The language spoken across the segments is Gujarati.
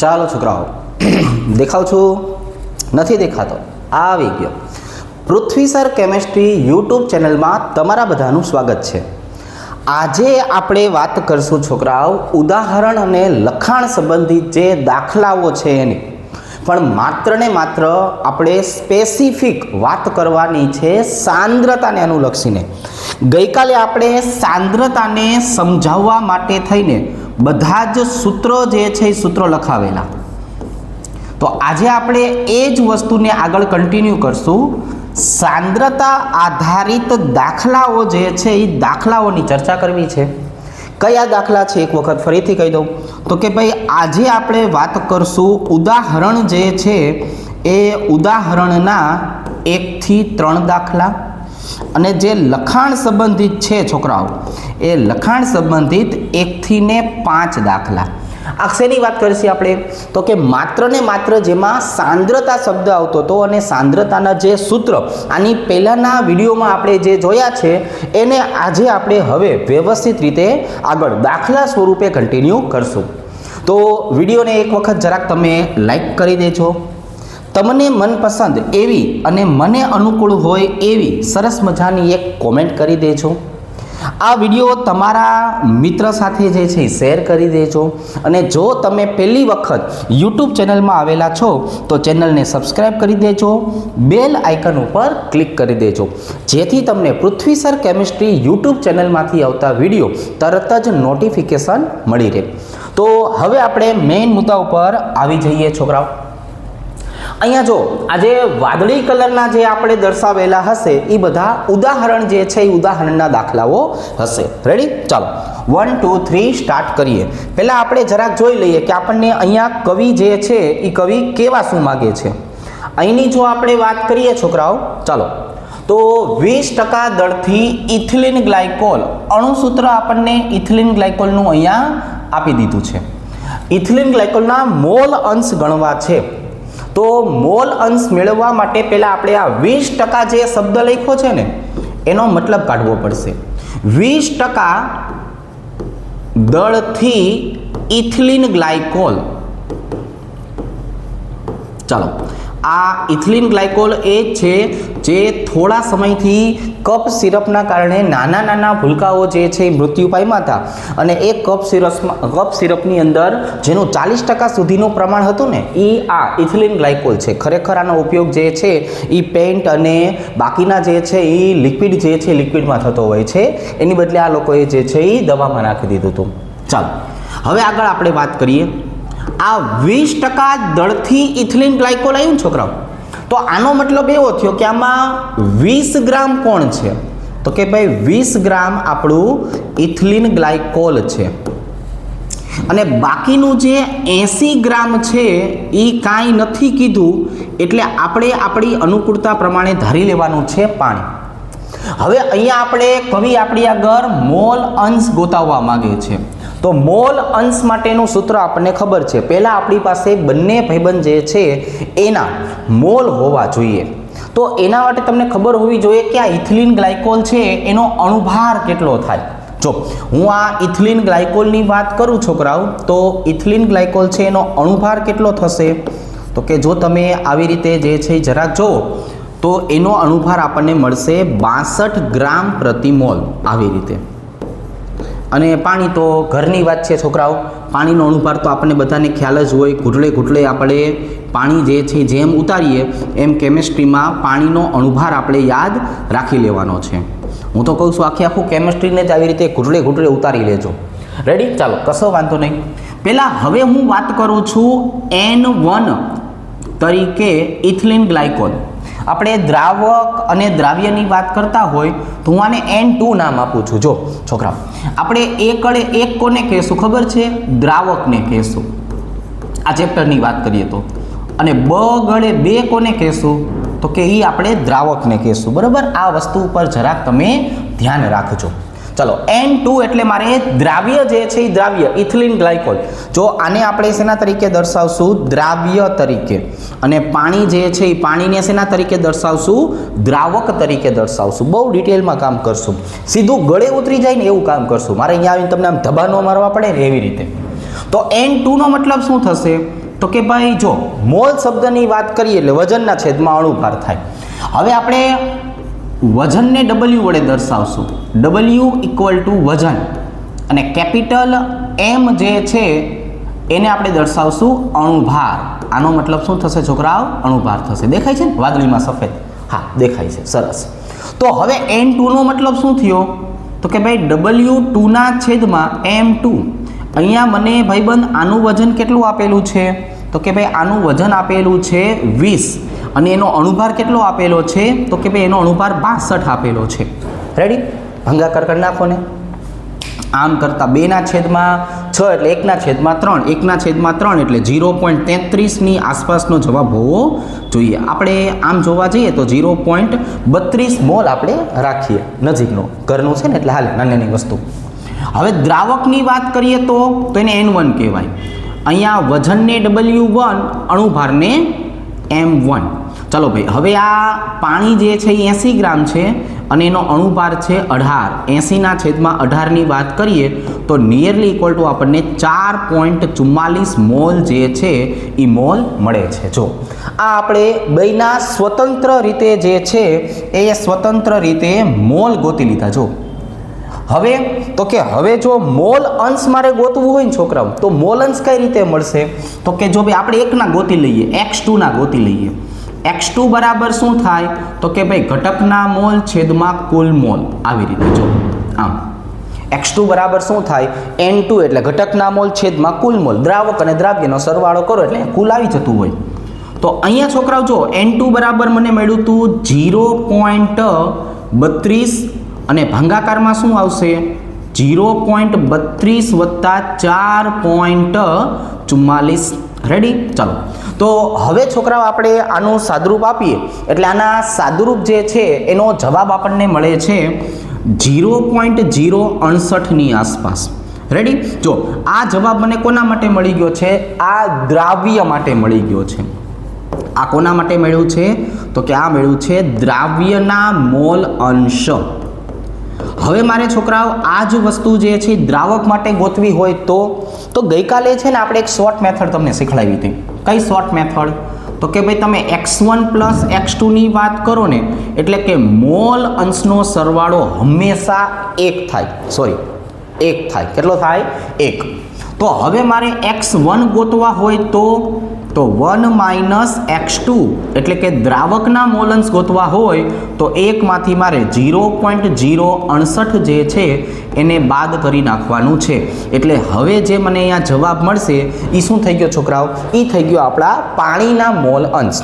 ચાલો છોકરાઓ, દેખાવ છું? નથી દેખાતો? આવી ગયો. પૃથ્વી સર કેમેસ્ટ્રી યુટ્યુબ ચેનલમાં તમારા બધાનું સ્વાગત છે. આજે આપણે વાત કરશું છોકરાઓ ઉદાહરણ અને લખાણ સંબંધિત જે દાખલાઓ છે એની, પણ માત્ર ને માત્ર આપણે સ્પેસિફિક વાત કરવાની છે સાંદ્રતાને અનુલક્ષીને. ગઈકાલે આપણે સાંદ્રતાને સમજાવવા માટે થઈને બધા જ સૂત્રો જે છે એ સૂત્રો લખાવેલા. તો આજે આપણે એ જ વસ્તુને આગળ કન્ટિન્યુ કરશું. સાંદ્રતા આધારિત દાખલાઓ જે છે એ દાખલાઓની ચર્ચા કરવી છે. કયા દાખલા છે એક વખત ફરીથી કહી દઉં તો કે ભાઈ આજે આપણે વાત કરશું ઉદાહરણ જે છે એ ઉદાહરણના 1 થી 3 દાખલા, અને જે લખાણ સંબંધિત છે છોકરાઓ એ લખાણ સંબંધિત 1 થી 5 દાખલા. શેની વાત કરીશું આપણે? તો કે માત્ર ને માત્ર જેમાં સાંદ્રતા શબ્દ આવતો હતો અને સાંદ્રતાના જે સૂત્ર આની પહેલાના વિડીયોમાં આપણે જે જોયા છે એને આજે આપણે હવે વ્યવસ્થિત રીતે આગળ દાખલા સ્વરૂપે કન્ટિન્યુ કરશું. તો વિડીયોને એક વખત જરાક તમે લાઈક કરી દેજો. તમને મનપસંદ એવી અને મને અનુકૂળ હોય એવી સરસ મજાની એક કોમેન્ટ કરી દેજો. આ વિડીયો તમારા મિત્ર સાથે જે છે શેર કરી દેજો. અને જો તમે પહેલી વખત યુટ્યુબ ચેનલમાં આવેલા છો તો ચેનલને સબસ્ક્રાઈબ કરી દેજો, બેલ આઇકન ઉપર ક્લિક કરી દેજો, જેથી તમને પૃથ્વી સર કેમિસ્ટ્રી યુટ્યુબ ચેનલમાંથી આવતા વિડીયો તરત જ નોટિફિકેશન મળી રહે. તો હવે આપણે મેઇન મુદ્દા ઉપર આવી જઈએ છોકરાઓ. અહીંયા જો આજે વાદળી કલરના જે આપણે દર્શાવેલા હશે એ બધા ઉદાહરણ જે છે એ ઉદાહરણના દાખલાઓ હશે. રેડી? ચાલો 1 2 3 સ્ટાર્ટ કરીએ. પહેલાં આપણે જરાક જોઈ લઈએ કે આપણને અહીંયા કવિ જે છે એ કવિ કેવા શું માગે છે. અહીંની જો આપણે વાત કરીએ છોકરાઓ, ચાલો તો 20% દળથી ઇથિલિન ગ્લાયકોલ અણુસૂત્ર આપણને ઇથિલિન ગ્લાયકોલનું અહીંયા આપી દીધું છે. ઇથિલિન ગ્લાયકોલના મોલ અંશ ગણવા છે. તો મોલ અંશ મેળવવા માટે પહેલાં આપણે આ 20% જે શબ્દ લખ્યો છે ને એનો મતલબ કાઢવો પડશે. 20% દળથી ઇથિલિન ગ્લાયકોલ. ચાલો, આ ઇથિલિન ગ્લાયકોલ એ છે જે થોડા સમયથી કફ સિરપના કારણે નાના નાના ભૂલકાઓ જે છે એ મૃત્યુ પામ્યા હતા. અને એ કફ સિરપની અંદર જેનું 40% સુધીનું પ્રમાણ હતું ને એ આ ઇથિલિન ગ્લાયકોલ છે. ખરેખર આનો ઉપયોગ જે છે એ પેન્ટ અને બાકીના જે છે એ લિક્વિડ જે છે લિક્વિડમાં થતો હોય છે. એની બદલે આ લોકોએ જે છે એ દવામાં નાખી દીધું હતું. ચાલો હવે આગળ આપણે વાત કરીએ. આ 20% દળથી ઇથિલિન ગ્લાયકોલ આવ્યું છોકરાઓ, તો આનો મતલબ એવો થયો કે આમાં 20 ગ્રામ કોણ છે? તો કે ભાઈ 20 ગ્રામ આપણું ઇથિલિન ગ્લાયકોલ છે. અને બાકીનું જે 80 ગ્રામ છે એ કાંઈ નથી કીધું, એટલે આપણે આપણી અનુકૂળતા પ્રમાણે ધારી લેવાનું છે પાણી. હવે અહીંયા આપણે કવિ આપણી આગળ મોલ અંશ ગોતાવવા માંગે છે. તો મોલ અંશ માટેનું સૂત્ર આપણને ખબર છે. પહેલાં આપણી પાસે બંને ભાઈબંધ જે છે એના મોલ હોવા જોઈએ. તો એના માટે તમને ખબર હોવી જોઈએ કે આ ઇથિલિન ગ્લાયકોલ છે એનો અણુભાર કેટલો થાય. જો હું આ ઇથિલિન ગ્લાયકોલની વાત કરું છોકરાઓ, તો ઇથિલિન ગ્લાયકોલ છે એનો અણુભાર કેટલો થશે? તો કે જો તમે આવી રીતે જે છે જરાક જુઓ તો એનો અણુભાર આપણને મળશે 62 ગ્રામ પ્રતિ મોલ આવી રીતે. અને પાણી તો ઘરની વાત છે છોકરાઓ, પાણીનો અણુભાર તો આપણને બધાને ખ્યાલ જ હોય. ઘૂંટડે ઘૂંટડે આપણે પાણી જે છે જેમ ઉતારીએ એમ કેમિસ્ટ્રીમાં પાણીનો અણુભાર આપણે યાદ રાખી લેવાનો છે. હું તો કહું છું આખું કેમિસ્ટ્રીને જ આવી રીતે ઘૂંટડે ઘૂંટડે ઉતારી લેજો. રેડી? ચાલો, કશો વાંધો નહીં. પહેલાં હવે હું વાત કરું છું N1 તરીકે ઇથિલિન ગ્લાયકોલ. આપણે દ્રાવક અને દ્રાવ્યની વાત કરતા હોય તો હું આને N2 નામ આપું છું. જો છોકરાઓ, આપણે એક કોને કહેશું ખબર છે? દ્રાવકને કહેશું આ ચેપ્ટરની વાત કરીએ તો. અને ગળે 2 કોને કહેશું? તો કે એ આપણે દ્રાવકને કહેશું. બરાબર? આ વસ્તુ ઉપર જરાક તમે ધ્યાન રાખજો. ચલો N2 એટલે મારે દ્રાવ્ય જે છે એ દ્રાવ્ય ઇથિલિન ગ્લાયકોલ. જો આને આપણે શેના તરીકે દર્શાવશું? દ્રાવ્ય તરીકે. અને પાણી જે છે એ પાણીને શેના તરીકે દર્શાવશું? દ્રાવક તરીકે દર્શાવશું. બહુ ડિટેલમાં કામ કરશું, સીધું ગળે ઉતરી જાય ને એવું કામ કરશું. મારે અહીંયા આવીને તમને આમ ધબ્બા ન મારવા પડે ને એવી રીતે. તો N2 નો મતલબ શું થશે? તો કે ભાઈ જો મોલ શબ્દની વાત કરીએ એટલે વજનના છેદમાં અણુભાર થાય. હવે આપણે વજનને W વડે દર્શાવશું. W ઇક્વલ ટુ વજન અને કેપિટલ M જે છે એને આપણે દર્શાવશું અણુભાર. આનો મતલબ શું થશે છોકરાઓ? અણુભાર થશે. દેખાય છે ને વાદળીમાં સફેદ? હા દેખાય છે. સરસ. તો હવે N2 નો મતલબ શું થયો? તો કે ભાઈ W2 ના છેદમાં M2. અહીંયા મને ભાઈબંધ આનું વજન કેટલું આપેલું છે? તો કે ભાઈ આનું વજન આપેલું છે 20 અને એનો અણુભાર કેટલો આપેલો છે? તો કે ભાઈ એનો અણુભાર 62 આપેલો છે. રેડી? ભાગાકાર કરી નાખો ને. આમ કરતા 2 ના છેદમાં 6 એટલે 1 ના છેદમાં 3, 1 ના છેદમાં 3 એટલે 0.33 ની આસપાસનો જવાબ હોવો જોઈએ. આપણે આમ જોવા જઈએ તો 0.32 મોલ આપણે રાખીએ, નજીકનો ઘરનું છે ને એટલે હાલે, નાની વસ્તુ. હવે દ્રાવકની વાત કરીએ તો એને N1 કહેવાય. અહીંયા વજનને W1, અણુભારને M1. ચાલો ભાઈ, હવે આ પાણી જે છે એ 80 ગ્રામ છે અને એનો અણુભાર છે 18. 80 ના છેદમાં 18 ની વાત કરીએ તો નિયરલી ઇક્વલ ટુ આપણને 4.44 મોલ જે છે એ મોલ મળે છે. જો આ આપણે બેના સ્વતંત્ર રીતે જે છે એ સ્વતંત્ર રીતે મોલ ગોતી લીધા. જો હવે તો કે હવે જો મોલ અંશ મારે ગોતવું હોય ને છોકરાઓ, તો મોલ અંશ કઈ રીતે મળશે? તો કે જો ભાઈ આપણે એકના ગોતી લઈએ, x2 ના ગોતી લઈએ. x2 બરાબર શું થાય? તો કે ભાઈ ઘટકના મોલ છેદમાં કુલ મોલ. આવી રીતે જો આમ x2 બરાબર શું થાય? N2 એટલે ઘટકના મોલ છેદમાં કુલ મોલ. દ્રાવક અને દ્રાવ્યનો સરવાળો કરો એટલે કુલ આવી જતું હોય. તો અહીંયા છોકરાઓ જો N2 બરાબર મને મળ્યું હતું 0.32 અને ભાગાકારમાં શું આવશે? 0.32 વત્તા 4.44. રેડી? ચાલો, તો હવે છોકરાઓ આપણે આનું સાદુરૂપ આપીએ એટલે આના સાદુરૂપ જે છે એનો જવાબ આપણને મળે છે 0.068 ની આસપાસ. રેડી? જો આ જવાબ મને કોના માટે મળી ગયો છે? આ દ્રાવ્ય માટે મળી ગયો છે. આ કોના માટે મળ્યું છે? તો કે આ મળ્યું છે દ્રાવ્યના મોલ અંશ. હવે મારે છોકરાઓ આ જ વસ્તુ જે છે દ્રાવક માટે ગોતવી હોય તો ગઈકાલે છે ને આપણે એક શોર્ટ મેથડ તમને શીખવાડી હતી. કઈ શોર્ટ મેથડ? તો કે ભાઈ તમે x1 પ્લસ x2 ની વાત કરો ને એટલે કે મોલ અંશનો સરવાળો હંમેશા 1 થાય. સોરી 1 થાય. કેટલો થાય? 1. તો હવે મારે x1 ગોતવા હોય તો 1 માઇનસ x2 એટલે કે દ્રાવકના મોલ અંશ ગોતવા હોય તો 1 માંથી મારે 0.068 જે છે એને બાદ કરી નાખવાનું છે. એટલે હવે જે મને અહીંયા જવાબ મળશે એ શું થઈ ગયો છોકરાઓ? એ થઈ ગયો આપણા પાણીના મોલ અંશ.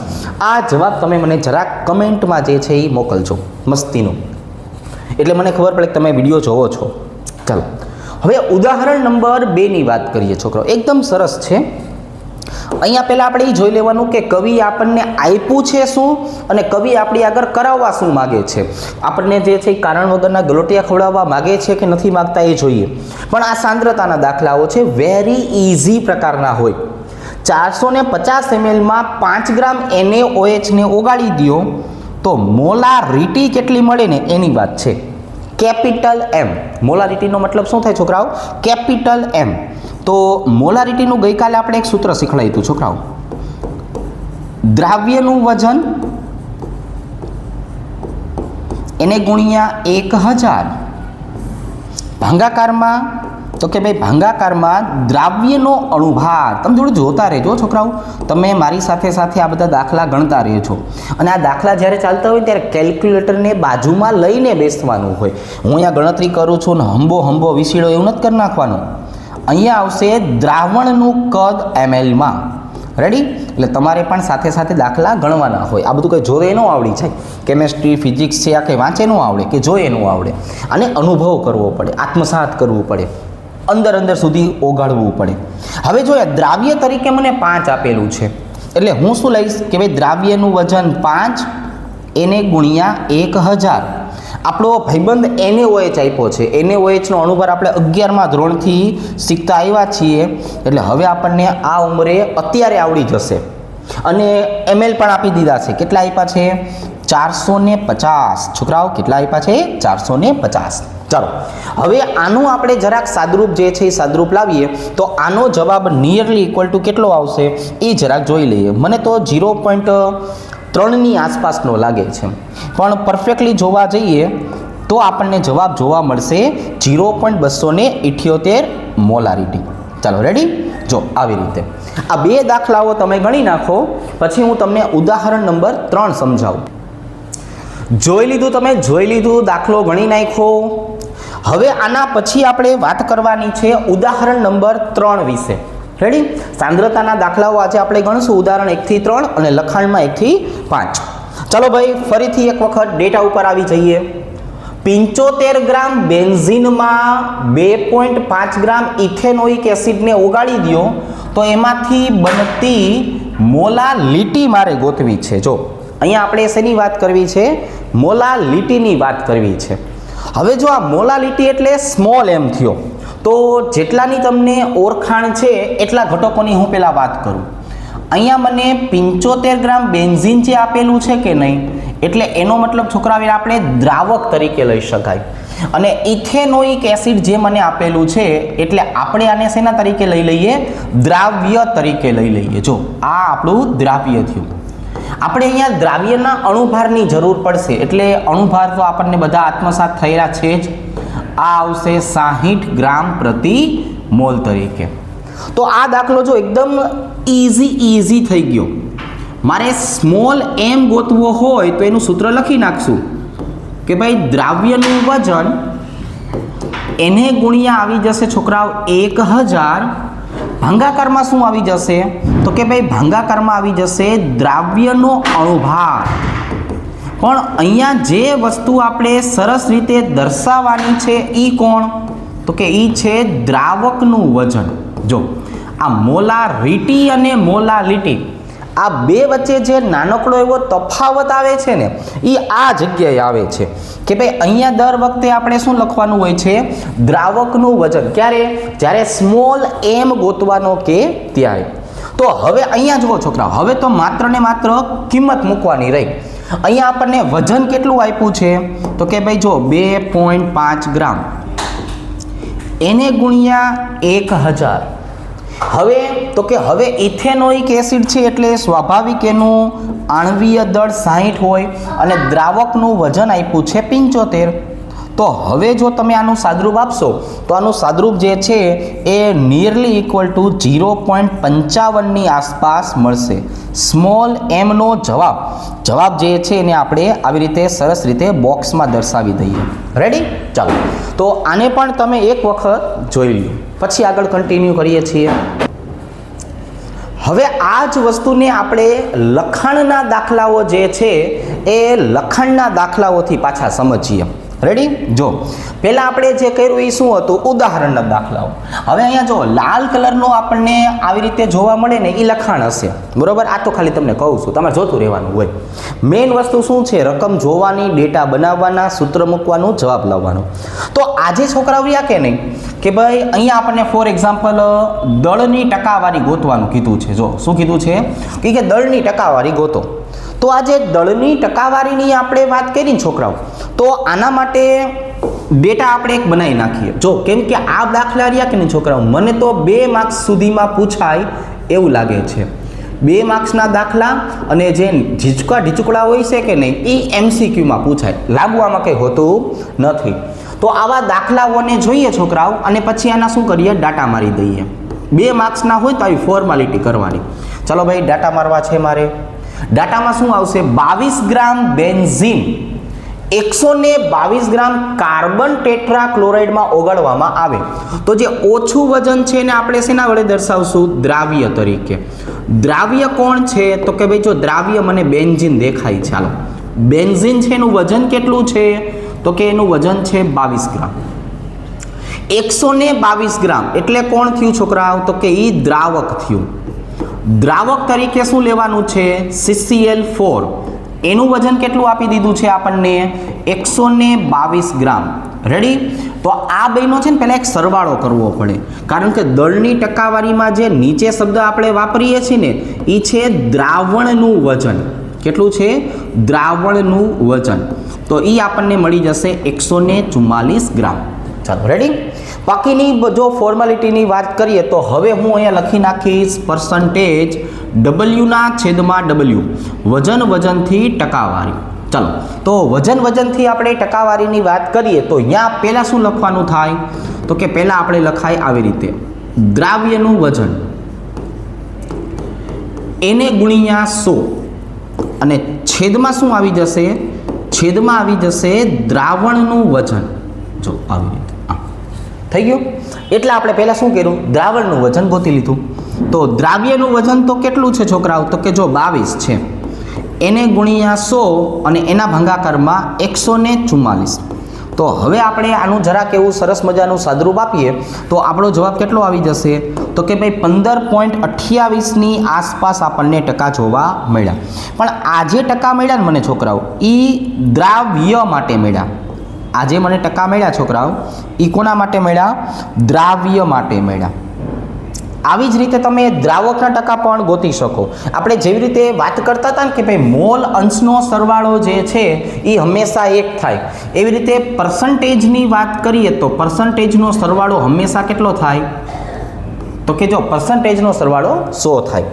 આ જવાબ તમે મને જરાક કમેન્ટમાં જે છે એ મોકલજો મસ્તીનો, એટલે મને ખબર પડે કે તમે વિડીયો જોવો છો. ચાલો હવે ઉદાહરણ નંબર 2 ની વાત કરીએ છોકરાઓ. એકદમ સરસ છે. અહીંયા પહેલાં આપણે એ જોઈ લેવાનું કે કવિ આપણને આપ્યું છે શું અને કવિ આપણી આગળ કરાવવા શું માગે છે. આપણને જે છે એ કારણ વગરના ગલોટિયા ખવડાવવા માગે છે કે નથી માગતા એ જોઈએ. પણ આ સાંદ્રતાના દાખલાઓ છે, વેરી ઇઝી પ્રકારના હોય. 450 ml માં 5 ગ્રામ NaOH ને ઓગાળી દો તો મોલારિટી કેટલી મળે ને એની વાત છે. Capital M. મોલારિટીનો મતલબ શું થાય છોકરાઓ? Capital M. તો મોલારિટીનું ગઈકાલે આપણે એક સૂત્ર શીખવાડ્યું હતું છોકરાઓ. દ્રાવ્યનું વજન એને ગુણ્યા 1000 ભાગાકારમાં. તો કે ભાઈ ભાગાકારમાં દ્રાવ્યનો અણુભાર. તમે થોડું જોતા રહેજો છોકરાઓ, તમે મારી સાથે સાથે આ બધા દાખલા ગણતા રહેજો. અને આ દાખલા જ્યારે ચાલતા હોય ત્યારે કેલ્ક્યુલેટરને બાજુમાં લઈને બેસવાનું હોય. હું અહીંયા ગણતરી કરું છું ને હંબો વિસીડો એવું નથી કરી નાખવાનું. અહીંયા આવશે દ્રાવણનું કદ ml માં. રેડી? એટલે તમારે પણ સાથે સાથે દાખલા ગણવાના હોય. આ બધું કંઈ જોડે ન આવડી જાય. કેમેસ્ટ્રી, ફિઝિક્સ છે આ કંઈ વાંચે ન આવડે કે જોઈએ ન આવડે. અને અનુભવ કરવો પડે, આત્મસાત કરવું પડે, અંદર સુધી ઓગાળવું પડે. હવે જો દ્રાવ્ય તરીકે મને 5 આપેલું છે એટલે હું શું લઈશ કે ભાઈ દ્રાવ્યનું વજન 5 એને ગુણ્યા 1000. આપણો ભાઈબંધ NaOH આપ્યો છે. NaOHનો અણુભાર આપણે 11મા ધોરણથી શીખતા આવ્યા છીએ એટલે હવે આપણને આ ઉંમરે અત્યારે આવડી જશે. અને ml પણ આપી દીધા છે. કેટલા આપ્યા છે? 450. છોકરાઓ કેટલા આપ્યા છે? 450. ચાલો હવે આનું આપણે જરાક સાદરૂપ જે છે એ સાદરૂપ લાવીએ તો આનો જવાબ નિયરલી ઇક્વલ ટુ કેટલો આવશે એ જરાક જોઈ લઈએ. મને તો 0.3ની આસપાસનો લાગે છે, પણ પરફેક્ટલી જોવા જઈએ તો આપણને જવાબ જોવા મળશે 0.278 મોલારિટી. ચાલો રેડી, જો આવી રીતે આ બે દાખલાઓ તમે ગણી નાખો, પછી હું તમને ઉદાહરણ નંબર 3 સમજાવું. જોઈ લીધું, તમે જોઈ લીધું, દાખલો ગણી નાખો. હવે આના પછી આપણે વાત કરવાની છે ઉદાહરણ નંબર 3 વિશે. રેડી, સાંદ્રતાના દાખલાઓ આજે આપણે ગણશું ઉદાહરણ 1 થી 3 અને લખાણમાં 1 થી 5. ચલો ભાઈ ફરીથી એક વખત ડેટા ઉપર આવી જઈએ. 75 ગ્રામ બેન્ઝીનમાં 2.5 ગ્રામ ઇથેનોઇક એસિડને ઓગાળી દો તો એમાંથી બનતી મોલાલિટી મારે ગોતવી છે. જો અહીંયા આપણે શેની વાત કરવી છે? મોલાલિટીની વાત કરવી છે. હવે જો આ મોલાલિટી એટલે સ્મોલ એમ થયો, તો જેટલાની તમને ઓળખાણ છે એટલા ઘટકોની હું પહેલાં વાત કરું. અહીંયા મને 75 ગ્રામ બેન્ઝીન જે આપેલું છે કે નહીં, એટલે એનો મતલબ છોકરાઓ આપણે દ્રાવક તરીકે લઈ શકાય. અને ઇથેનોઇક એસિડ જે મને આપેલું છે એટલે આપણે આને શેના તરીકે લઈ લઈએ? દ્રાવ્ય તરીકે લઈ લઈએ. જો આ આપણું દ્રાવ્ય થયું. આપણે અહીંયા દ્રાવ્યના અણુભારની જરૂર પડશે, એટલે અણુભાર તો આપણને બધા આત્મસાત થયેલા છે જ. આ આવશે 60 ગ્રામ પ્રતિ મોલ તરીકે. તો આ દાખલો જો એકદમ ઈઝી થઈ ગયો. મારે સ્મોલ એમ ગોતવો હોય તો એનું સૂત્ર લખી નાખશું કે ભાઈ દ્રાવ્યનું વજન એને ગુણ્યા આવી જશે છોકરાઓ 1000. ભાંગાકારમાં શું આવી જશે? તો કે ભાઈ ભાંગાકારમાં આવી જશે દ્રાવ્યનો અણુભાર. પણ અહીંયા જે વસ્તુ આપણે સરસ રીતે દર્શાવવાની છે એ કોણ? તો કે એ છે દ્રાવકનું વજન. જો આ મોલારિટી અને મોલાલિટી આ બે વચ્ચે જે નાનકડો એવો તફાવત આવે છે ને એ આ જગ્યાએ આવે છે કે ભાઈ અહીંયા દર વખતે આપણે શું લખવાનું હોય છે? દ્રાવકનું વજન. ક્યારે? જ્યારે સ્મોલ એમ ગોતવાનો કે ત્યારે. તો હવે અહીંયા જુઓ છોકરા, હવે તો માત્ર ને માત્ર કિંમત મૂકવાની રહી. અહીંયા આપણને વજન કેટલું આપ્યું છે? તો કે ભાઈ જો 2.5 ગ્રામ એને ગુણ્યા 1000. હવે તો કે હવે ઇથેનોઇક એસિડ છે એટલે સ્વાભાવિક એનું આણ્વીય દળ 60 હોય અને દ્રાવકનું વજન આપ્યું છે 75. તો હવે જો તમે આનું સાદરૂપ આપશો તો આનું સાદરૂપ જે છે એ નિયરલી ઇક્વલ ટુ 0.55ની આસપાસ મળશે. સ્મોલ એમનો જવાબ જે છે એને આપણે આવી રીતે સરસ રીતે બોક્સમાં દર્શાવી દઈએ. રેડી? ચાલો તો આને પણ તમે એક વખત જોઈ લો, પછી આગળ કન્ટિન્યુ કરીએ છીએ. હવે આ જ વસ્તુને આપણે લખાણના દાખલાઓ જે છે એ લખાણના દાખલાઓથી પાછા સમજીએ. રેડી? જો પહેલાં આપણે જે કર્યું એ શું હતું? ઉદાહરણના દાખલાઓ. હવે અહીંયા જો લાલ કલરનો આપણને આવી રીતે જોવા મળે ને એ લખાણ હશે, બરોબર? આ તો ખાલી તમને કહું છું, તમારે જોતું રહેવાનું હોય. મેઇન વસ્તુ શું છે? રકમ જોવાની, ડેટા બનાવવાના, સૂત્ર મૂકવાનું, જવાબ લાવવાનો. તો આજે છોકરાઓ રહ્યા કે નહીં કે ભાઈ અહીંયા આપણને ફોર એક્ઝામ્પલ દળની ટકાવારી ગોતવાનું કીધું છે. જો શું કીધું છે કે દળની ટકાવારી ગોતો. તો આજે દળની ટકાવારીની આપણે વાત કરી ને છોકરાઓ, તો આના માટે ડેટા આપણે એક બનાવી નાખીએ. જો કેમ કે આ દાખલા રહ્યા કે નહીં છોકરાઓ, મને તો 2 માર્ક્સ સુધીમાં પૂછાય એવું લાગે છે. 2 માર્ક્સના દાખલા અને જે ઢીચુકડા હોય છે કે નહીં એ MCQમાં પૂછાય. લાગુ આમાં કંઈ હોતું નથી. તો આવા દાખલાઓને જોઈએ છોકરાઓ અને પછી આના શું કરીએ? ડાટા મારી દઈએ. 2 માર્ક્સના હોય તો આવી ફોર્માલિટી કરવાની. ચલો ભાઈ ડાટા મારવા છે મારે. ડાટામાં શું આવશે? 22 ગ્રામ બેન્ઝીન 122 ગ્રામ કાર્બન ટેટ્રાક્લોરાઇડમાં ઓગાળવામાં આવે તો જે ઓછું વજન છે એને આપણે શેના વડે દર્શાવશું? દ્રાવ્ય તરીકે. દ્રાવ્ય કોણ છે? તો કે ભાઈ જો દ્રાવ્ય મને બેન્ઝીન દેખાય. ચાલો બેન્ઝીન છે એનું વજન કેટલું છે? તો કે એનું વજન છે 22 ગ્રામ. 122 ગ્રામ એટલે કોણ થયું છોકરાઓ? તો કે એ દ્રાવક થયું. દ્રાવક તરીકે શું લેવાનું છે? CCl4. એનું વજન કેટલું આપી દીધું છે આપણને? 122 ગ્રામ. રેડી? તો આ બેનો છે ને પહેલાં એક સરવાળો કરવો પડે, કારણ કે દળની ટકાવારીમાં જે નીચે શબ્દ આપણે વાપરીએ છીએ ને એ છે દ્રાવણનું વજન. કેટલું છે? દ્રાવણનું વજન. તો એ આપણને મળી જશે 144 ગ્રામ. ચાલો રેડી. બાકીની જો ફોર્માલિટીની વાત કરીએ તો હવે હું અહીંયા લખી નાખીશ પર્સન્ટેજ ડબલ્યુના છેદમાં ડબલ્યુ, વજન વજનથી ટકાવારી. ચાલો તો વજન વજનથી આપણે ટકાવારીની વાત કરીએ તો અહીંયા પહેલાં શું લખવાનું થાય? તો કે પહેલાં આપણે લખાય આવી રીતે, દ્રાવ્યનું વજન એને ગુણ્યા 100 અને છેદમાં શું આવી જશે? છેદમાં આવી જશે દ્રાવણનું વજન. જો આવી રીતે થઈ ગયું. એટલે આપણે પહેલાં શું કર્યું? દ્રાવણનું વજન ગોતી લીધું. તો દ્રાવ્યનું વજન તો કેટલું છે છોકરાઓ? તો કે જો 22 છે, એને ગુણ્યા 100 અને એના ભાગાકારમાં 144. તો હવે આપણે આનું જરાક એવું સરસ મજાનું સાદરૂપ આપીએ તો આપણો જવાબ કેટલો આવી જશે? તો કે ભાઈ 15.28ની આસપાસ આપણને ટકા જોવા મળ્યા. પણ આ જે ટકા મળ્યા ને મને છોકરાઓ, એ દ્રાવ્ય માટે મળ્યા. આજે મને ટકા મળ્યા છોકરાઓ, એ કોના માટે મળ્યા? દ્રાવ્ય માટે મળ્યા. આવી જ રીતે તમે દ્રાવકના ટકા પણ ગોતી શકો. આપણે જેવી રીતે વાત કરતા હતા ને કે ભાઈ મોલ અંશનો સરવાળો જે છે એ હંમેશા 1 થાય, એવી રીતે પર્સન્ટેજની વાત કરીએ તો પર્સન્ટેજનો સરવાળો હંમેશા કેટલો થાય? તો કે જો પર્સન્ટેજનો સરવાળો 100 થાય.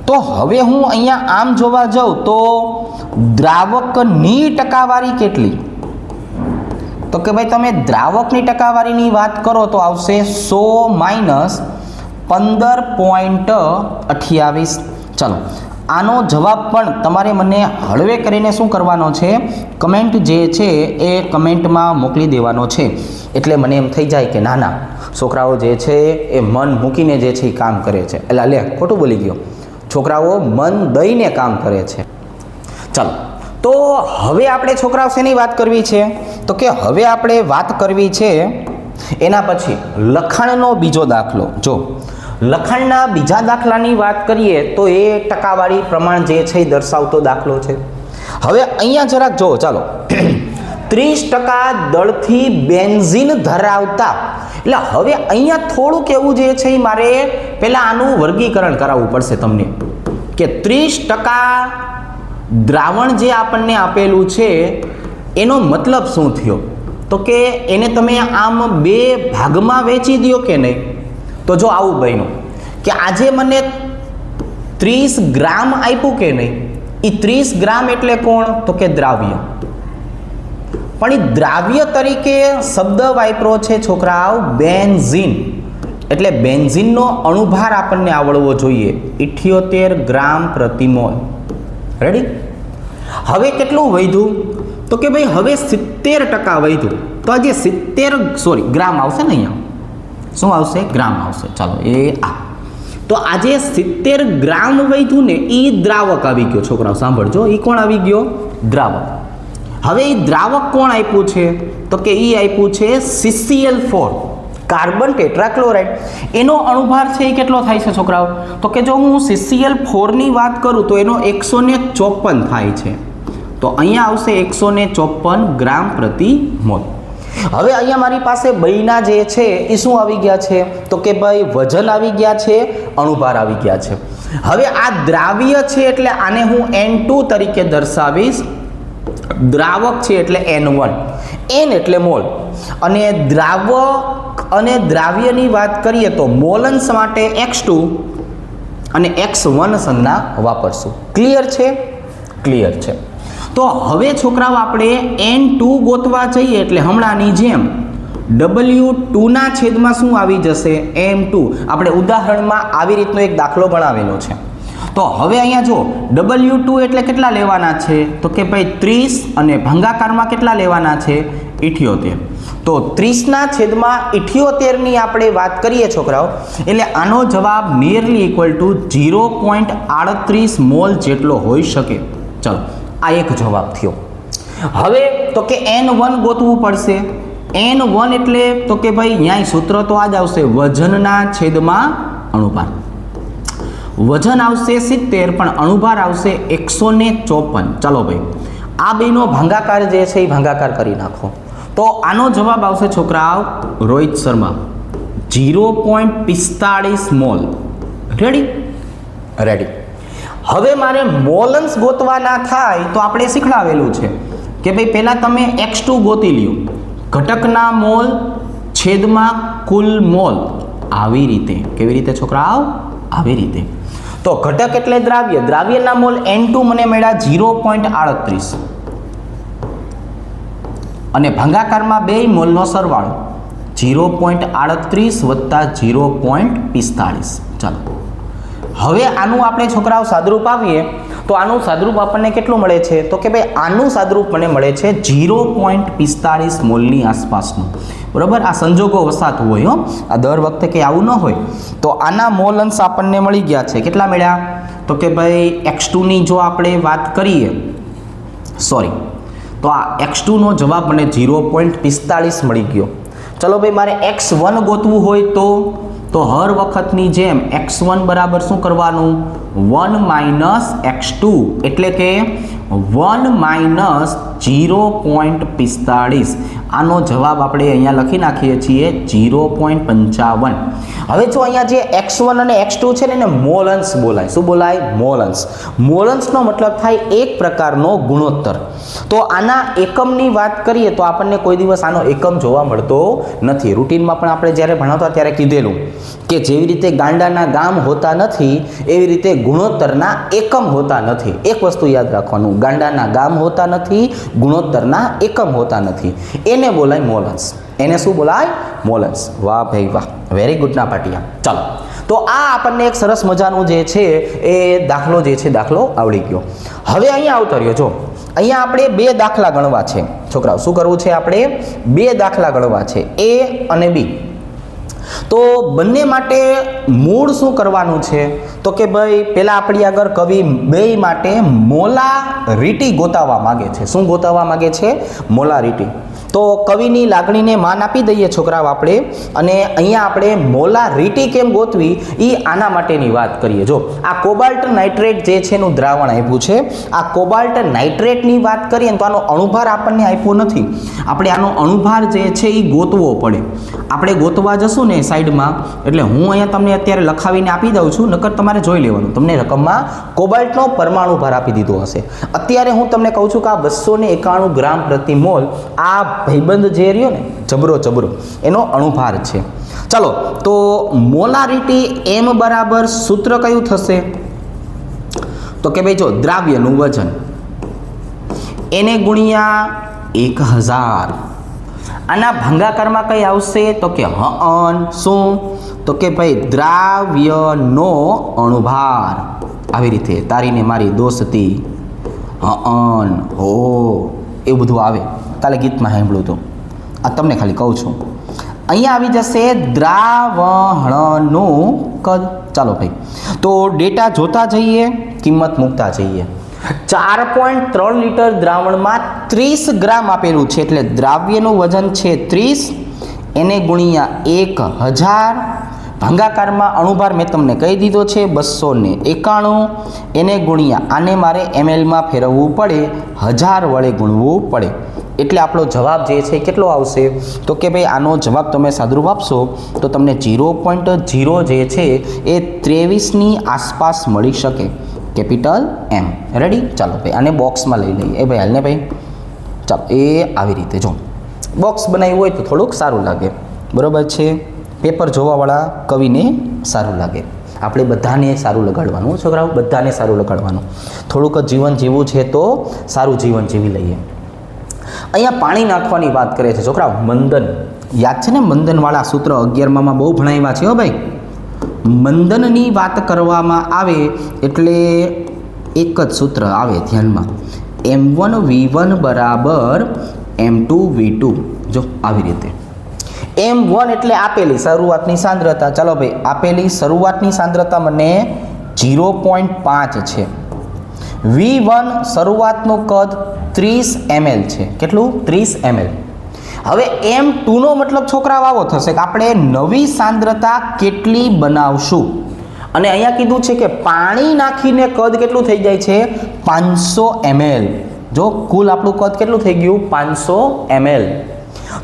તો હવે હું અહીંયા આમ જોવા જાઉં તો દ્રાવકની ટકાવારી કેટલી? તો કે ભાઈ તમે દ્રાવકની ટકાવારીની વાત કરો તો આવશે 100 - 15.28. ચાલો આનો જવાબ પણ તમારે મને હળવે કરીને શું કરવાનો છે? કમેન્ટ જે છે એ કમેન્ટમાં મોકલી દેવાનો છે. એટલે મને એમ થઈ જાય કે ના છોકરાઓ જે છે એ મન મૂકીને જે છે એ કામ કરે છે. એટલે લે ખોટું બોલી ગયો, છોકરાઓ મન દઈને કામ કરે છે. ચાલો તો હવે આપણે છોકરાઓ શેની વાત કરવી છે? તો કે હવે આપણે વાત કરવી છે એના પછી લખાણનો બીજો દાખલો. જો લખાણના બીજા દાખલાની વાત કરીએ તો એ ટકાવારી પ્રમાણ જે છે એ દર્શાવતો દાખલો છે. હવે અહીંયા જરાક જો, ચાલો 30% દળથી બેન્ઝીન ધરાવતા, એટલે હવે અહીંયા થોડુંક એવું જે છે એ મારે પહેલાં આનું વર્ગીકરણ કરાવવું પડશે તમને કે 30% દ્રાવણ જે આપણને આપેલું છે એનો મતલબ શું થયો? તો કે એને તમે આમ 2 ભાગમાં વેચી દો કે નહીં? તો જો આવું બન્યું કે આજે મને 30 ગ્રામ આપ્યું કે નહીં, એ 30 ગ્રામ એટલે કોણ? તો કે દ્રાવ્ય. પણ એ દ્રાવ્ય તરીકે શબ્દ વાપરો છે છોકરાઓ બેન્ઝીન. એટલે બેન્ઝીનનો અણુભાર આપણને આવડવો જોઈએ 78 ગ્રામ પ્રતિ મોલ. રેડી? હવે કેટલું વધ્યું? તો કે ભાઈ હવે 70% વધ્યું. તો આજે 70 ગ્રામ આવશે ને, અહીંયા શું આવશે? ગ્રામ આવશે. ચાલો એ આ તો આજે 70 ગ્રામ વધ્યું ને, એ દ્રાવક આવી ગયો. છોકરાઓ સાંભળજો, એ કોણ આવી ગયો? દ્રાવક. હવે એ દ્રાવક કોણ આપ્યું છે? તો કે એ આપ્યું છે CCl4 કાર્બન ટેટ્રાક્લોરાઇડ. એનો અણુભાર છે એ કેટલો થાય છે છોકરાઓ? તો કે જો હું CCl4 ની વાત કરું તો એનો 154 થાય છે. તો અહીંયા આવશે 154 ગ્રામ પ્રતિ મોલ. હવે અહીંયા મારી પાસે બઈના જે છે એ શું આવી ગયા છે? તો કે ભાઈ વજન આવી ગયા છે, અણુભાર આવી ગયા છે. હવે આ દ્રાવ્ય છે એટલે આને હું N2 તરીકે દર્શાવીશ. દ્રાવક છે એટલે N1. N એટલે મોલ. અને દ્રાવક અને દ્રાવ્યની વાત કરીએ તો મોલંશ માટે X2 અને X1 સંજ્ઞા વાપરશું. ક્લિયર છે? ક્લિયર છે. તો હવે છોકરાઓ આપણે N2 ગોતવા જઈએ એટલે હમણાંની જેમ W2ના છેદમાં શું આવી જશે? M2. આપણે ઉદાહરણમાં આવી રીતનો એક દાખલો ગણાવેલો છે. તો હવે અહીંયા જો W2 એટલે કેટલા લેવાના છે? તો કે ભાઈ 30 અને ભાગાકારમાં કેટલા લેવાના છે? 78. તો 30ના છેદમાં 78ની આપણે વાત કરીએ છોકરાઓ, એટલે આનો જવાબ નિયરલી ઇક્વલ ટુ 0.38 મોલ જેટલો હોઈ શકે. ચલો આ એક જવાબ થયો. હવે તો કે N1 ગોતવું પડશે. N1 એટલે તો કે ભાઈ ન્યાય સૂત્ર તો આ જ આવશે, વજનના છેદમાં અણુભાર. વજન આવશે 70 પણ અણુભાર આવશે 154. ચાલો ભાઈ આ બેનો ભાગાકાર જે છે એ ભાગાકાર કરી નાખો. તો આનો જવાબ આવશે છોકરાઓ Rohit Sharma 0.45 mall. Ready? Ready. હવે મારે મોલન્સ ગોતવાના થાય તો આપણે શીખડાવેલું છે કે ભાઈ પહેલાં તમે x2 ગોતી લ્યો, ઘટકના મોલ છેદમાં કુલ મોલ, આવી રીતે. કેવી રીતે છોકરાઓ? આવી રીતે. તો ઘટક એટલે દ્રાવ્ય, દ્રાવ્યના મોલ N2 મને મળ્યા 0.38 અને ભાગાકારમાં બે મોલનો સરવાળો 0.38 વત્તા 0.45. ચાલો હવે આનું આપણે છોકરાઓ સાદરૂપ આવીએ તો આનું સાદરૂપ આપણને કેટલું મળે છે? તો કે ભાઈ આનું સાદરૂપ મને મળે છે 0.45 મોલની આસપાસનું. બરાબર, આ સંજોગો વસાતું હોય હો, આ દર વખતે કે આવું ન હોય. તો આના મોલ અંશ આપણને મળી ગયા છે. કેટલા મળ્યા? તો કે ભાઈ x2 ની જો આપણે વાત કરીએ, સોરી, તો આ x2 નો જવાબ મને 0.45 મળી ગયો. ચલો ભાઈ મારે x1 ગોતવું હોય તો હર વખતની જેમ x1 બરાબર શું કરવાનું? 1 માઇનસ x2 એટલે કે 1 માઇનસ 0.45. આનો જવાબ આપણે અહીંયા લખી નાખીએ છીએ 0.55. હવે જો અહીંયા જે x1 અને x2 છે ને એને મોલંશ બોલાય. શું બોલાય? મોલંશ. મોલંશનો મતલબ થાય એક પ્રકારનો ગુણોત્તર. તો આના એકમની વાત કરીએ તો આપણને કોઈ દિવસ આનો એકમ જોવા મળતો નથી. રૂટીનમાં પણ આપણે જ્યારે ભણાવતા ત્યારે કીધેલું કે જેવી રીતે ગાંડાના ગામ હોતા નથી એવી રીતે ગુણોત્તરના એકમ હોતા નથી. એક વસ્તુ યાદ રાખવાનું, ગાંડાના ગામ હોતા નથી, ગુણોત્તરના એકમ હોતા નથી. એને બોલાય મોલંશ. એને શું બોલાય? મોલંશ. વાહ ભાઈ વાહ, વેરી ગુડ ના પાટિયા. ચાલો, તો આ આપણને એક સરસ મજાનું જે છે એ દાખલો જે છે દાખલો આવડી ગયો. હવે અહીંયા આવતો રહ્યો. જો અહીંયા આપણે બે દાખલા ગણવા છે છોકરાઓ. શું કરવું છે? આપણે બે દાખલા ગણવા છે, A અને B. તો બંને માટે મૂળ શું કરવાનું છે? તો કે ભાઈ પહેલાં આપણી આગળ કવિ બે માટે મોલારિટી ગોતાવવા માગે છે. શું ગોતાવવા માગે છે? મોલારિટી. તો કવિની લાગણીને માન આપી દઈએ છોકરાઓ આપણે, અને અહીંયા આપણે મોલારિટી કેમ ગોતવી એ આના માટેની વાત કરીએ. જો આ કોબાલ્ટ નાઇટ્રેટ જે છે એનું દ્રાવણ આપ્યું છે. આ કોબાલ્ટ નાઇટ્રેટની વાત કરીએ તો આનો અણુભાર આપણને આપ્યો નથી. આપણે આનો અણુભાર જે છે એ ગોતવો પડે. આપણે ગોતવા જશું ને સાઈડમાં, એટલે હું અહીંયા તમને અત્યારે લખાવીને આપી દઉં છું, નકર તમારે જોઈ લેવાનું. તમને રકમમાં કોબાલ્ટનો પરમાણુ ભાર આપી દીધો હશે. અત્યારે હું તમને કહું છું કે આ 291 ગ્રામ પ્રતિ મોલ આ ભાઈબંધ જે રહ્યો ને જબરો એનો અણુભાર છે. ચાલો, તો મોલારિટી M બરાબર સૂત્ર કયું થશે? તો કે ભાઈ જો દ્રાવ્યનું વજન એને ગુણ્યા 1000. આના ભાગાકારમાં કઈ આવશે? તો કે શું? તો કે ભાઈ દ્રાવ્યનો અણુભાર. આવી રીતે તારીને મારી દોસ્તી હો એવું બધું આવે. કાલે ગીતમાં સાંભળ્યું હતું, આ તમને ખાલી કહું છું. અહીંયા આવી જશે દ્રાવણનું કદ. ચાલો ભાઈ, તો ડેટા જોતા જઈએ, કિંમત મૂકતા જઈએ. 4.3 લીટર દ્રાવણમાં 30 ગ્રામ આપેલું છે, એટલે દ્રાવ્યનું વજન છે 30, એને ગુણ્યા 1000. ભાગાકારમાં અણુભાર મેં તમને કહી દીધો છે 291, એને ગુણ્યા આને મારે mlમાં ફેરવવું પડે, 1000 વડે ગુણવું પડે. એટલે આપણો જવાબ જે છે કેટલો આવશે? તો કે ભાઈ આનો જવાબ તમે સાદરૂપ આપશો તો તમને 0.0 જે છે એ 23ની આસપાસ મળી શકે. Capital M. રેડી? ચાલો ભાઈ આને બોક્સમાં લઈ લઈએ. ભાઈ હાલને ભાઈ, ચાલો એ આવી રીતે જો બોક્સ બનાવ્યું હોય તો થોડુંક સારું લાગે. બરાબર છે? પેપર જોવાવાળા કવિને સારું લાગે. આપણે બધાને સારું લગાડવાનું છોકરાઓ, બધાને સારું લગાડવાનું. થોડુંક જીવન જીવવું છે તો સારું જીવન જીવી લઈએ. અહીંયા પાણી નાખવાની વાત કરે છે છોકરાઓ. મંદન યાદ છે ને? મંદનવાળા સૂત્ર 11માં બહુ ભણાવ્યા છે હો ભાઈ. મંદનની વાત કરવામાં આવે એટલે એક જ સૂત્ર આવે ધ્યાનમાં, M1V1 બરાબર M2V2. જો આવી રીતે M1 એટલે આપેલી શરૂઆતની સાંદ્રતા. ચાલો ભાઈ, આપેલી શરૂઆતની સાંદ્રતા મને 0.5 છે. V1 શરૂઆતનું કદ 30 ml છે. કેટલું? 30 ml. હવે M2 નો મતલબ છોકરાઓ આવો થશે કે આપણે નવી સાંદ્રતા કેટલી બનાવશું, અને અહીંયા કીધું છે કે પાણી નાખીને કદ કેટલું થઈ જાય છે? 500 ml. જો કુલ આપણું કદ કેટલું થઈ ગયું? 500 ml.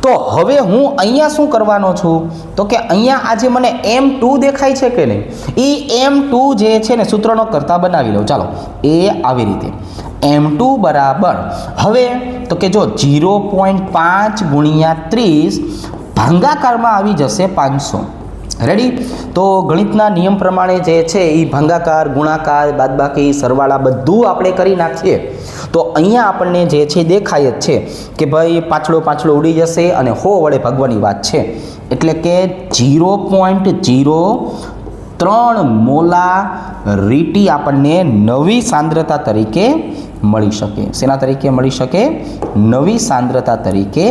તો હવે હું અહીંયા શું કરવાનો છું? તો કે અહીંયા આજે મને M2 દેખાય છે કે નહીં, એ M2 જે છે ને સૂત્રનો કરતા બનાવી લઉં. ચાલો, એ આવી રીતે m2 બરાબર, હવે તો કે જો 0.5 ગુણ્યા 30 ભાગાકારમાં આવી જશે 500. રેડી? તો ગણિતના નિયમ પ્રમાણે જે છે એ ભાગાકાર, ગુણાકાર, બાદબાકી, સરવાળા બધું આપણે કરી નાખીએ તો અહીંયા આપણને જે છે દેખાય જ છે કે ભાઈ પાછળો ઉડી જશે અને 100 વડે ભાગવાની વાત છે, એટલે કે 0.03 મોલારિટી આપણને નવી સાંદ્રતા તરીકે મળી શકે. શેના તરીકે મળી શકે? નવી સાંદ્રતા તરીકે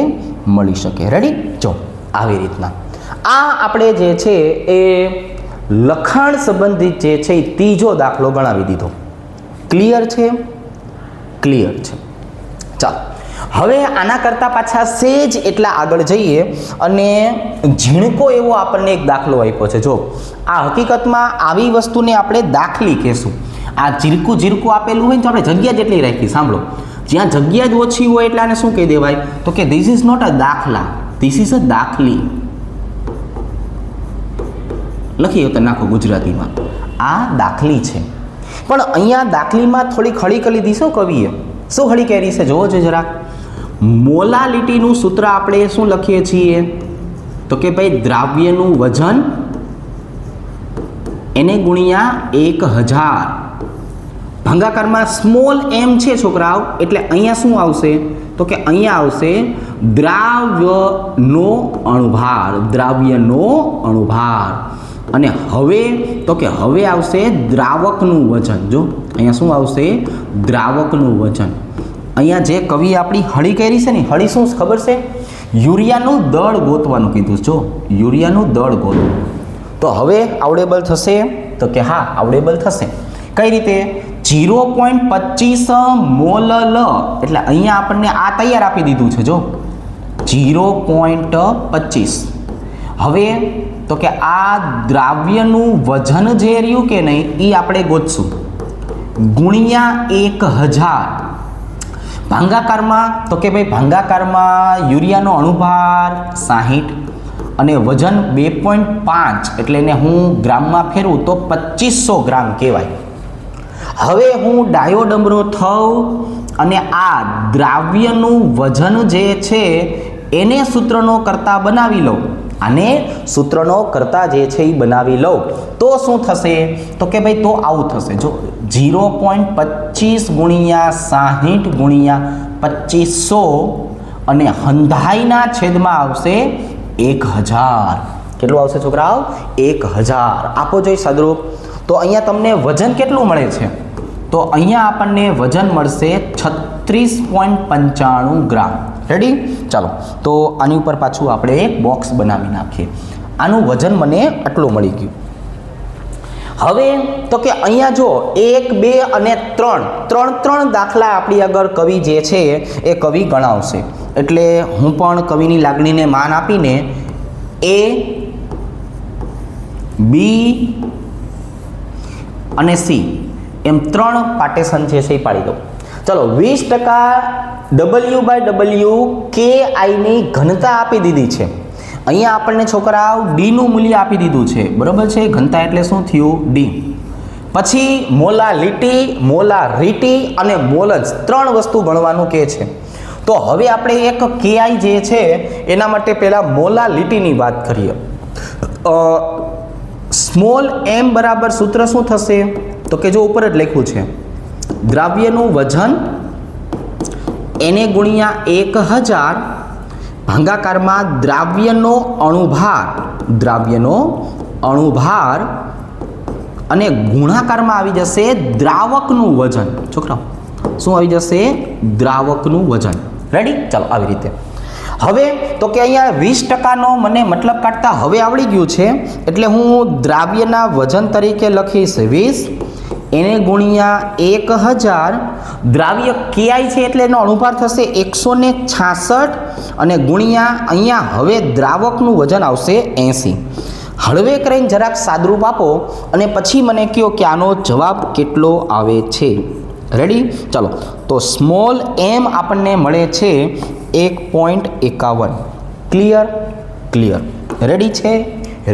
મળી શકે. રેડી? જો આવી રીતના આ આપણે જે છે એ લખાણ સંબંધિત જે છે એ ત્રીજો દાખલો ગણાવી દીધો. ક્લિયર છે? ક્લિયર છે. ચાલો હવે આના કરતાં પાછા સેજ એટલા આગળ જઈએ અને ઝીણકો એવો આપણને એક દાખલો આપ્યો છે. જો આ હકીકતમાં આવી વસ્તુને આપણે દાખલી કહેશું. આ ઝીરકું આપેલું હોય ને તો આપણે જગ્યા જેટલી રાખી. સાંભળો, જ્યાં જગ્યા જ ઓછી હોય એટલે આને શું કહી દેવાય? તો કે ધીસ ઇઝ નોટ અ દાખલા, ધીસ ઇઝ અ દાખલી. લખી તો નાખો ગુજરાતીમાં, આ દાખલી છે. પણ અહીંયા દાખલીમાં થોડી ખડી કરી લીધી શું કવિએ? શું ખડી કરી છે? જોવો છો જરાક. મોલાલિટીનું સૂત્ર આપણે શું લખીએ છીએ? તો કે ભાઈ દ્રાવ્યનું વજન એને ગુણ્યા 1000. ભાગાકારમાં સ્મોલ m છે છોકરાઓ, એટલે અહીંયા શું આવશે? તો કે અહીંયા આવશે દ્રાવ્યનો અણુભાર, દ્રાવ્યનો અણુભાર. અને હવે તો કે હવે આવશે દ્રાવકનું વજન. જો અહીંયા શું આવશે? દ્રાવકનું વજન. અહીંયા જે કવિ આપણી હળી કરી છે ને, હળી શું ખબર છે? યુરિયાનું દળ ગોતવાનું કીધું. જો યુરિયાનું દળ ગોતવું. તો હવે આવડેબલ થશે? તો કે હા, આવડેબલ થશે. કઈ રીતે? 0.25 મોલ લ, એટલે અહીંયા આપણને આ તૈયાર આપી દીધું છે. જો 0.25. હવે તો કે આ દ્રાવ્યનું વજન જે રહ્યું કે નહીં એ આપણે ગોતશું ગુણ્યા 1000. ભાગાકારમાં તો કે ભાઈ ભાગાકારમાં યુરિયાનો અણુભાર 60 અને વજન 2.5, એટલે એને હું ગ્રામમાં ફેરવું તો 2500 ગ્રામ કહેવાય. હવે હું ડાયોડમરો થઉં અને આ દ્રાવ્યનું વજન જે છે એને સૂત્રનો કરતા બનાવી લઉં, આને સૂત્રનો કરતા જે છે એ બનાવી લઉં તો શું થશે? તો કે ભાઈ તો આવું થશે. જો 0.25 ગુણ્યા 60 ગુણ્યા 2500 અને હંધાઈના છેદમાં આવશે 1000. કેટલું આવશે છોકરાઓ? 1000. આપો જોઈ સાદરૂપ. તો અહીંયા તમને વજન કેટલું મળે છે? તો અહીંયા આપણને વજન મળશે 36.95 ગ્રામ. રેડી? ચાલો તો આની ઉપર પાછું આપણે એક બોક્સ બનાવી નાખીએ. આનું વજન મને આટલું મળી ગયું. હવે તો કે અહીંયા જો 1, 2 અને 3 દાખલા આપણી આગળ કવિ જે છે એ કવિ ગણાવશે. એટલે હું પણ કવિની લાગણીને માન આપીને A, B અને C એમ 3 પાર્ટેશન છે એ પાડી દો. ચલો 20% W/W KI ની ઘનતા આપી દીધી છે. અહીંયા આપણને છોકરાઓ D નું મૂલ્ય આપી દીધું છે. બરાબર છે? ઘનતા એટલે શું થયું? D. પછી મોલારિટી અને મોલન્સ 3 વસ્તુ ગણવાનું કહે છે. તો હવે આપણે એક KI જે છે એના માટે પહેલાં મોલાલિટીની વાત કરીએ. સ્મોલ m બરાબર સૂત્ર શું થશે? તો કે જો ઉપર જ લખ્યું છે દ્રાવ્યનું વજન એને ગુણ્યા 1000 ભાગાકારમાં દ્રાવ્યનો અણુભાર અને ગુણાકારમાં આવી જશે દ્રાવકનું વજન. છોકરાઓ શું આવી જશે? દ્રાવકનું વજન. રેડી? ચાલો આવી રીતે. હવે તો કે અહીંયા 20%નો મને મતલબ કાઢતા હવે આવડી ગયું છે, એટલે હું દ્રાવ્યના વજન તરીકે લખીશ 20 એને ગુણ્યા 1000. દ્રાવ્ય KI છે એટલે એનો અણુભાર થશે 166 અને ગુણ્યા અહીંયા હવે દ્રાવકનું વજન આવશે 80. હળવે કરીને જરાક સાદરૂપ આપો અને પછી મને કહો કે આનો જવાબ કેટલો આવે છે. રેડી? ચાલો તો સ્મોલ m આપણને મળે છે 1.51. ક્લિયર? રેડી છે?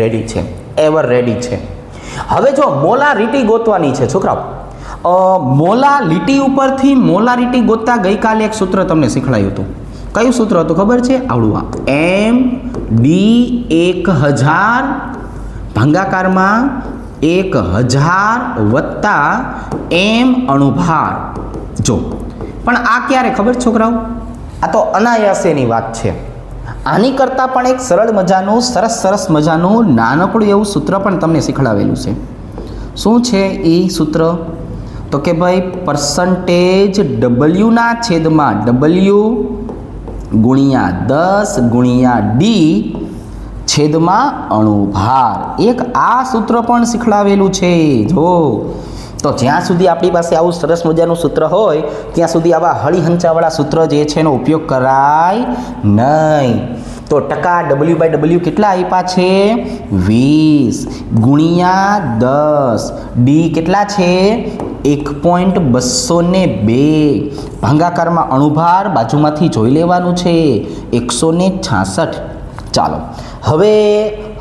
રેડી છે. એવર રેડી છે. હવે જો મોલારિટી ગોતવાની છે છોકરાઓ. મોલાલિટી ઉપરથી મોલારિટી ગોતતા ગઈકાલે એક સૂત્ર તમને શીખવાડ્યું હતું. કયું સૂત્ર હતું ખબર છે? આવડું આ MD 1000 ભાગાકારમાં 1000 વત્તા M અણુભાર. જો પણ આ ક્યારે ખબર છોકરાઓ? આ તો અનાયાસેની વાત છે. આની કરતાં પણ એક સરળ મજાનું સરસ મજાનું નાનકડું એવું સૂત્ર પણ તમને શીખવાડેલું છે. શું છે એ સૂત્ર? તો કે ભાઈ પર્સન્ટેજ ડબલ્યુના છેદમાં ડબલ્યુ ગુણ્યા 10 ગુણ્યા ડી છેદમાં અણુભાર. એક આ સૂત્ર પણ શીખવાડેલું છે. જો તો જ્યાં સુધી આપણી પાસે આવું સરસ મજાનું સૂત્ર હોય ત્યાં સુધી આવા હળીહંચાવાળા સૂત્ર જે છે એનો ઉપયોગ કરાય નહીં. તો ટકા W/W કેટલા આપ્યા છે? 20 ગુણ્યા 10 ડી કેટલા છે? 1.202 ભાગાકારમાં અણુભાર બાજુમાંથી જોઈ લેવાનું છે 166. ચાલો હવે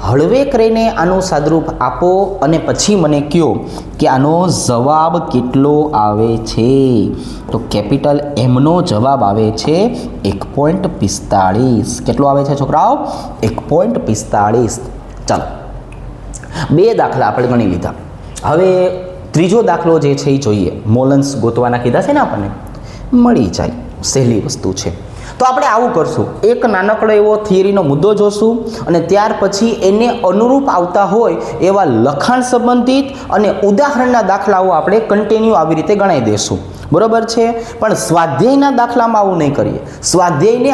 હળવે કરીને આનું સાદરૂપ આપો અને પછી મને કહો કે આનો જવાબ કેટલો આવે છે. તો કેપિટલ એમનો જવાબ આવે છે 1.45. કેટલો આવે છે છોકરાઓ? 1.45. ચાલો 2 દાખલા આપણે ગણી લીધા. હવે ત્રીજો દાખલો જે છે એ જોઈએ. મોલન્સ ગોતવાના કીધા છે ને આપણને, મળી જાય, સહેલી વસ્તુ છે. તો આપણે આવું કરશું, એક નાનકડો એવો થિયરીનો મુદ્દો જોશું અને ત્યાર પછી એને અનુરૂપ આવતા હોય એવા લખાણ સંબંધિત અને ઉદાહરણના દાખલાઓ આપણે કન્ટિન્યુ આવી રીતે ગણાવી દઈશું. બરોબર છે? પણ સ્વાધ્યાયના દાખલામાં આવું નહીં કરીએ. સ્વાધ્યાયને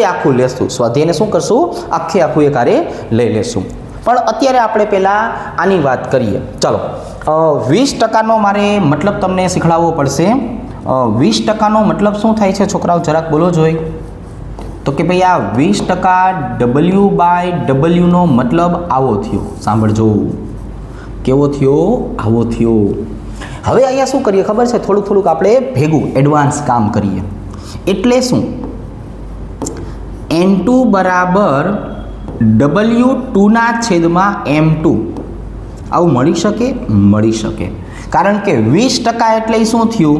આખું લેશું. સ્વાધ્યાયને શું કરશું? આખું એક હારે લઈ લેશું. પણ અત્યારે આપણે પહેલાં આની વાત કરીએ. ચાલો 20% મારે મતલબ તમને શીખવાડવો પડશે. 20%નો મતલબ શું થાય છે છોકરાઓ? જરાક બોલો જોઈ. તો કે ભાઈ આ 20% W/W નો મતલબ આવો થયો. સાંભળજો, કેવો થયો? આવો થયો. હવે અહીંયા શું કરીએ ખબર છે? થોડુંક આપણે ભેગું એડવાન્સ કામ કરીએ. એટલે શું? N2 બરાબર W2 ના છેદમાં M2. આવું મળી શકે? મળી શકે. કારણ કે 20% એટલે શું થયું?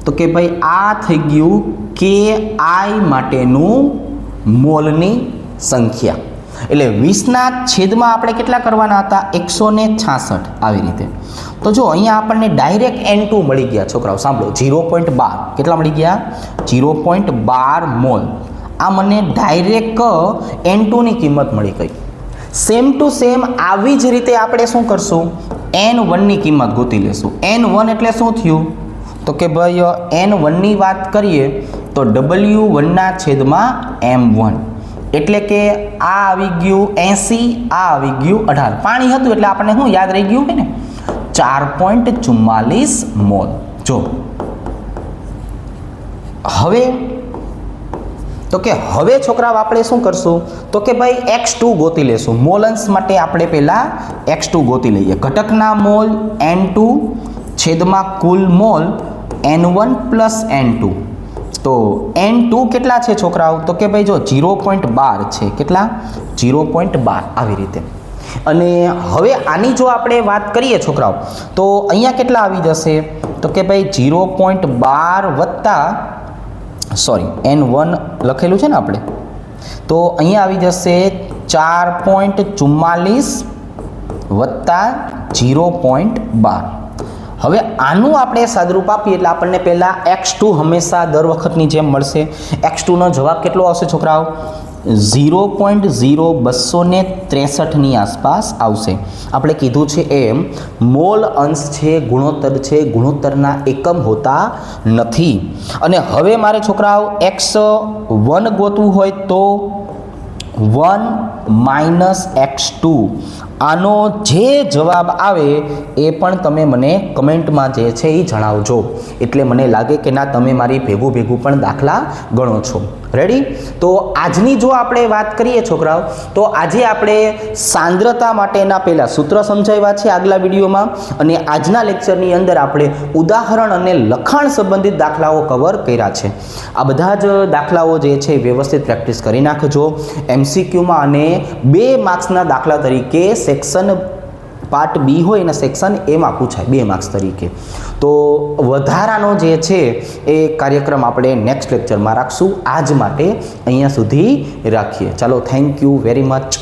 તો કે ભાઈ આ થઈ ગયું KI માટેનું મોલની સંખ્યા. એટલે 20ના છેદમાં આપણે કેટલા કરવાના હતા? 166. આવી રીતે. તો જો અહીંયા આપણને ડાયરેક્ટ N2 મળી ગયા છોકરાઓ. સાંભળો, 0.12. કેટલા મળી ગયા? 0.12 મોલ. આ મને ડાયરેક્ટ N2ની કિંમત મળી ગઈ. સેમ ટુ સેમ આવી જ રીતે આપણે શું કરશું? N1ની કિંમત ગોતી લેશું. N1 એટલે શું થયું? તો કે ભાઈ N1ની વાત કરીએ તો W1ના છેદમાં M1. એટલે કે આ આવી ગયું 80, આ આવી ગયું 18. પાણી હતું એટલે આપણને શું યાદ રહી ગયું કે ને? 4.44 મોલ. જો હવે છોકરાઓ આપણે શું કરશું? તો કે ભાઈ X2 ગોતી લેશું. મોલન્સ માટે આપણે પહેલાં X2 ગોતી લઈએ. ઘટકના મોલ N2 છેદમાં કુલ મોલ N1 પ્લસ N2. તો N2 કેટલા છે છોકરાઓ? તો કે ભાઈ જો 0.12 છે. કેટલા? 0.12. આવી રીતે. અને હવે આની જો આપણે વાત કરીએ છોકરાઓ તો અહીંયા કેટલા આવી જશે? તો કે ભાઈ 0.12 વત્તા N1 લખેલું છે ને આપણે, તો અહીંયા આવી જશે 4.44 વત્તા 0.12. હવે આનું આપણે સાદરૂપ આપીએ એટલે આપણને પહેલાં X2 હંમેશા દર વખતની જેમ મળશે. X2નો જવાબ કેટલો આવશે છોકરાઓ? 0.0263ની આસપાસ આવશે. આપણે કીધું છે એમ મોલ અંશ છે, ગુણોત્તર છે, ગુણોત્તરના એકમ હોતા નથી. અને હવે મારે છોકરાઓ X1 ગોતવું હોય તો 1 - X2. આનો જે જવાબ આવે એ પણ તમે મને કમેન્ટમાં જે છે એ જણાવજો. એટલે મને લાગે કે ના તમે મારી ભેગું પણ દાખલા ગણો છો. રેડી? તો આજની જો આપણે વાત કરીએ છોકરાઓ તો આજે આપણે સાંદ્રતા માટેના પહેલાં સૂત્ર સમજાવ્યા છે આગલા વિડીયોમાં, અને આજના લેક્ચરની અંદર આપણે ઉદાહરણ અને લખાણ સંબંધિત દાખલાઓ કવર કર્યા છે. આ બધા જ દાખલાઓ જે છે વ્યવસ્થિત પ્રેક્ટિસ કરી નાખજો. MCQમાં અને 2 માર્ક્સના દાખલા તરીકે સેક્શન પાર્ટ બી હોય એના સેક્શન એમાં પૂછાય 2 માર્ક્સ તરીકે. તો વધારાનો જે છે એ કાર્યક્રમ આપણે નેક્સ્ટ લેક્ચરમાં રાખશું. આજ માટે અહીંયા સુધી રાખીએ. ચાલો, થેન્ક યુ વેરી મચ.